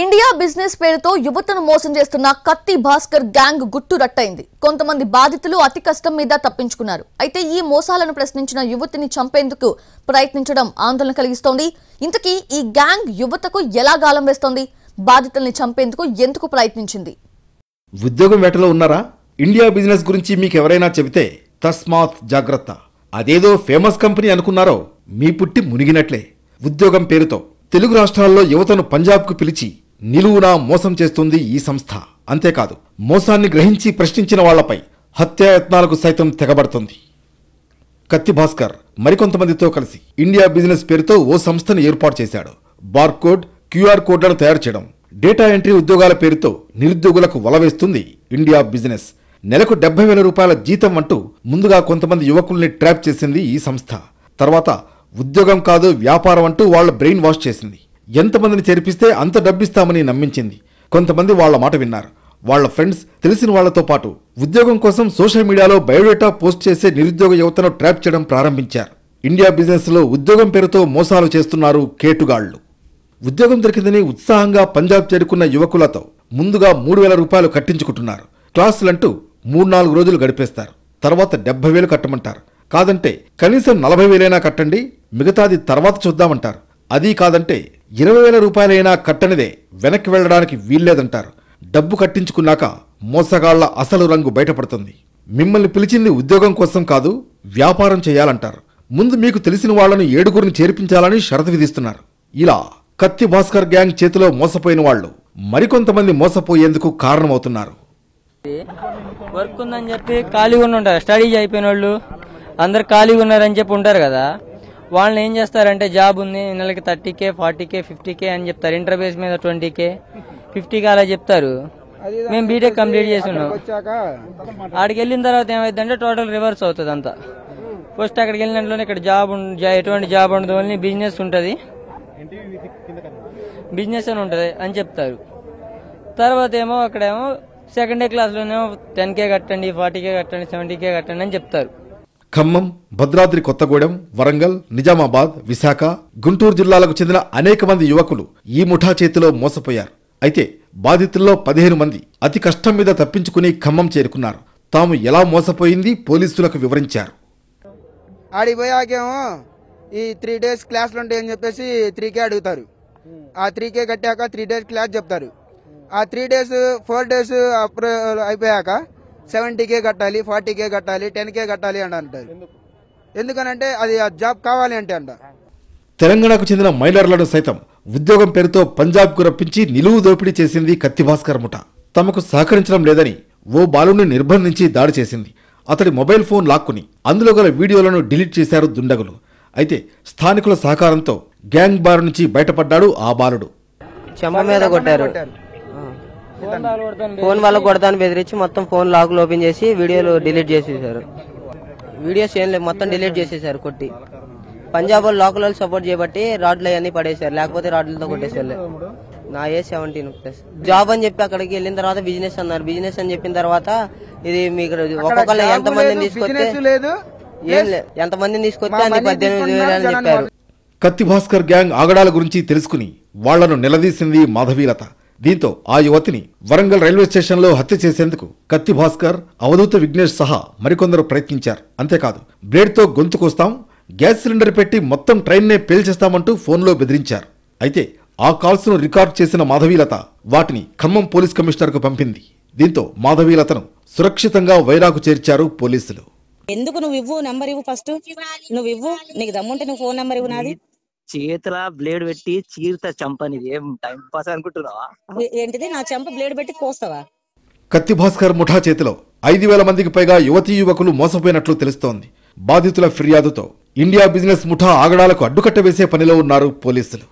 India business పేరుతో యువతను మోసం చేస్తున్న కత్తి భాస్కర్ గ్యాంగ్ గుట్టు రట్టయింది. కొంతమంది బాధితులు అతి కష్టం మీద తప్పించుకున్నారు. అయితే ఈ మోసాలను ప్రశ్నించిన యువతిని చంపేందుకు ప్రయత్నించడం ఆందోళన కలిగిస్తోంది. ఇంతకీ ఈ గ్యాంగ్ యువతకు ఎలా గాలం వేస్తోంది? బాధితుల్ని చంపేందుకు ఎందుకు ప్రయత్నించింది? ఉద్యోగం వేటలో ఉన్నారా? ఇండియా బిజినెస్ గురించి మీకు ఎవరైనా చెబితే తస్మాత్ జాగ్రత్త. అదేదో ఫేమస్ కంపెనీ అనుకున్నారో మీ పుట్టి మునిగినట్లే. ఉద్యోగం పేరుతో తెలుగు రాష్ట్రాల్లో యువతను పంజాబ్కు పిలిచి నిలువునా మోసం చేస్తుంది ఈ సంస్థ. అంతేకాదు, మోసాన్ని గ్రహించి ప్రశ్నించిన వాళ్లపై హత్యాయత్నాలకు సైతం తెగబడుతుంది. కత్తి భాస్కర్ మరికొంతమందితో కలిసి ఇండియా బిజినెస్ పేరుతో ఓ సంస్థను ఏర్పాటు చేశాడు. బార్కోడ్, క్యూఆర్ కోడ్లను తయారు చేయడం, డేటా ఎంట్రీ ఉద్యోగాల పేరుతో నిరుద్యోగులకు వలవేస్తుంది ఇండియా బిజినెస్. నెలకు 70,000 రూపాయల జీతం అంటూ ముందుగా కొంతమంది యువకుల్ని ట్రాప్ చేసింది ఈ సంస్థ. తర్వాత ఉద్యోగం కాదు వ్యాపారం అంటూ వాళ్ల బ్రెయిన్ వాష్ చేసింది. ఎంతమందిని చేర్పిస్తే అంత డబ్బిస్తామని నమ్మించింది. కొంతమంది వాళ్ల మాట విన్నారు. వాళ్ల ఫ్రెండ్స్, తెలిసిన వాళ్లతో పాటు ఉద్యోగం కోసం సోషల్ మీడియాలో బయోడేటా పోస్ట్ చేసే నిరుద్యోగ యువతను ట్రాప్ చేయడం ప్రారంభించారు. ఇండియా బిజినెస్ లో ఉద్యోగం పేరుతో మోసాలు చేస్తున్నారు కేటుగాళ్లు. ఉద్యోగం దొరికిందని ఉత్సాహంగా పంజాబ్ చేరుకున్న యువకులతో ముందుగా 3,000 రూపాయలు కట్టించుకుంటున్నారు. క్లాసులంటూ 3-4 రోజులు గడిపేస్తారు. తర్వాత 70,000 కట్టమంటారు. కాదంటే కనీసం 40,000 కట్టండి, మిగతాది తర్వాత చూద్దామంటారు. అదీ కాదంటే 20,000 రూపాయలైనా కట్టనిదే వెనక్కి వెళ్లడానికి వీల్లేదంటారు. డబ్బు కట్టించుకున్నాక మోసగాళ్ల అసలు రంగు బయటపడుతుంది. మిమ్మల్ని పిలిచింది ఉద్యోగం కోసం కాదు, వ్యాపారం చేయాలంటారు. ముందు మీకు తెలిసిన వాళ్లను 7గురిని చేర్పించాలని షరతు విధిస్తున్నారు. ఇలా కత్తి భాస్కర్ గ్యాంగ్ చేతిలో మోసపోయిన వాళ్లు మరికొంతమంది మోసపోయేందుకు కారణమవుతున్నారు. వర్క్ ఉందని చెప్పి ఖాళీగా ఉంటారు. స్టడీ అయిపోయిన వాళ్ళు అందరు ఖాళీగా ఉన్నారని చెప్పి ఉంటారు కదా. వాళ్ళని ఏం చేస్తారంటే జాబ్ ఉంది, నెలకి 30K, 40K, 50K అని చెప్తారు. ఇంటర్ బేస్ మీద 20K, 50K అలా చెప్తారు. మేము బీటెక్ కంప్లీట్ చేస్తున్నాం. ఆడికి వెళ్ళిన తర్వాత ఏమైందంటే టోటల్ రివర్స్ అవుతుంది అంతా. ఫస్ట్ అక్కడికి వెళ్ళినట్లోనే ఇక్కడ ఎటువంటి జాబ్ ఉండదు, ఓన్లీ బిజినెస్ ఉంటుంది, బిజినెస్ అని ఉంటుంది అని చెప్తారు. తర్వాత ఏమో అక్కడేమో సెకండ్ క్లాస్లోనేమో 10K కట్టండి, 40K కట్టండి, 70K కట్టండి అని చెప్తారు. ఖమ్మం, భద్రాద్రి కొత్తగూడెం, వరంగల్, నిజామాబాద్, విశాఖ, గుంటూరు జిల్లాలకు చెందిన అనేక మంది యువకులు ఈ ముఠా చేతిలో మోసపోయారు. అయితే బాధితుల్లో 15 మంది అతి కష్టం మీద తప్పించుకుని ఖమ్మం చేరుకున్నారు. తాము ఎలా మోసపోయింది పోలీసులకు వివరించారు. ఆడిపోయాకేమో ఈ 3 days క్లాసులు ఉంటాయని చెప్పేసి 3K అడుగుతారు. ఆ 3K కట్టాక 3 days క్లాస్ చెప్తారు. ఆ 3 days 4 days అయిపోయాక 70K కట్టాలి, 40K కట్టాలి, 10K కట్టాలి అని అంటారు. ఎందుకనంటే అది ఆ జాబ్ కావాలి అంటే అంట. తెలంగాణకు చెందిన మైనర్లను సైతం ఉద్యోగం పేరుతో పంజాబ్కు రప్పించి నిలువు దోపిడీ చేసింది కత్తి భాస్కర్ ముఠ. తమకు సహకరించడం లేదని ఓ బాలుని నిర్బంధించి దాడి చేసింది. అతడి మొబైల్ ఫోన్ లాక్కుని అందులో గల వీడియోలను డిలీట్ చేశారు దుండగులు. అయితే స్థానికుల సహకారంతో గ్యాంగ్ బార్ నుంచి బయటపడ్డాడు ఆ బాలుడు. చెంప మీద కొట్టారు. ఫోన్ వాళ్ళకు కొడతాను బెదిరించి మొత్తం ఫోన్ లాక్లు ఓపెన్ చేసి వీడియోలు డిలీట్ చేసేసారు. వీడియోస్ ఏం లేదు, మొత్తం డిలీట్ చేసేసారు కొట్టి. పంజాబ్ వాళ్ళు లోకల్ సపోర్ట్ చేయబట్టి రాడ్లు అవన్నీ పడేసారు, లేకపోతే రాడ్లతో కొట్టేసారు. నా ఏజ్ 17+. జాబ్ అని చెప్పి అక్కడికి వెళ్ళిన తర్వాత బిజినెస్ అన్నారు. బిజినెస్ అని చెప్పిన తర్వాత ఇది మీకు ఒక్కొక్కరు ఎంతమందిని తీసుకొస్తే ఏం లేదు, ఎంతమందిని తీసుకొస్తే అన్ని 18,000 అని చెప్పారు. కత్తి భాస్కర్ గ్యాంగ్ ఆగడాల గురించి తెలుసుకుని వాళ్లను నిలదీసింది మాధవీలత. దీంతో ఆ యువతిని వరంగల్ రైల్వే స్టేషన్లో హత్య చేసేందుకు కత్తి భాస్కర్, అవధూత విఘ్నేష్ సహా మరికొందరు ప్రయత్నించారు. అంతేకాదు, బ్లేడ్తో గొంతు కోస్తాం, గ్యాస్ సిలిండర్ పెట్టి మొత్తం ట్రైన్నే పేల్చేస్తామంటూ ఫోన్లో బెదిరించారు. అయితే ఆ కాల్స్ను రికార్డ్ చేసిన మాధవీలత వాటిని ఖమ్మం పోలీస్ కమిషనర్కు పంపింది. దీంతో మాధవీలతను సురక్షితంగా వైరాకు చేర్చారు పోలీసులు. ఎందుకు నువ్వు ఇవ్వు, నెంబర్ ఇవ్వు, ఫస్ట్ నువ్వు ఇవ్వు, నీకు దమ్ముంటే నువ్వు ఫోన్ నెంబర్ ఇవ్వు. నాది చేతిలా బ్లేడ్ పెట్టి చీరత చంపనిది ఏం టైం పాస్ అనుకుంటున్నావా? ఏంటిది, నా చెంప బ్లేడ్ పెట్టి కోస్తావా? కత్తి భాస్కర్ ముఠా చేతిలో 5,000 మందికి పైగా యువతీ యువకులు మోసపోయినట్లు తెలుస్తోంది. బాధితుల ఫిర్యాదుతో ఇండియా బిజినెస్ ముఠా ఆగడాలకు అడ్డుకట్ట వేసే పనిలో ఉన్నారు పోలీసులు.